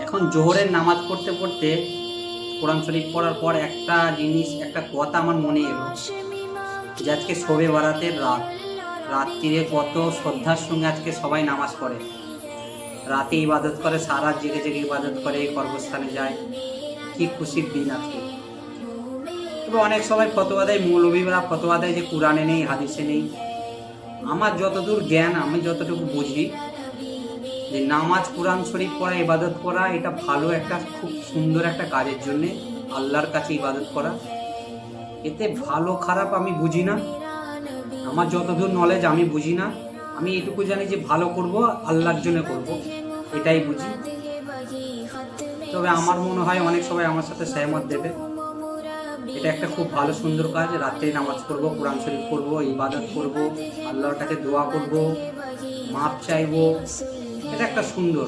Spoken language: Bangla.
এখন জোহরের নামাজ পড়তে পড়তে কোরআন শরীফ পড়ার পর একটা জিনিস, একটা কথা আমার মনে এলো যে আজকে শবে বারাতের রাত, রাত্রিরে কত শ্রদ্ধার সঙ্গে আজকে সবাই নামাজ পড়ে, রাতে ইবাদত করে, সারা জেগে জেগে ইবাদত করে, কর্মস্থানে যায়। কি খুশির দিন আজকে। তবে অনেক সবাই ফতোয়া দেয়, মৌলবীরা ফতোয়া দেয় যে কোরআনে নেই, হাদিসে নেই। আমার যতদূর জ্ঞান, আমি যতটুকু বুঝি যে নামাজ, কোরআন শরীফ পড়া, ইবাদত করা, এটা ভালো একটা, খুব সুন্দর একটা কাজের জন্যে, আল্লাহর কাছে ইবাদত করা। এতে ভালো খারাপ আমি বুঝি না, আমার যতদূর নলেজ আমি বুঝি না। আমি এটুকু জানি যে ভালো করব, আল্লাহর জন্য করব, এটাই বুঝি। তবে আমার মনে হয় অনেক সবাই আমার সাথে সহমত দেবে। এটা একটা খুব ভালো সুন্দর কাজ। রাত্রে নামাজ পড়বো, কোরআন শরীফ পড়বো, ইবাদত করব, আল্লাহর কাছে দোয়া করব, মাপ চাইবো। এটা একটা সুন্দর।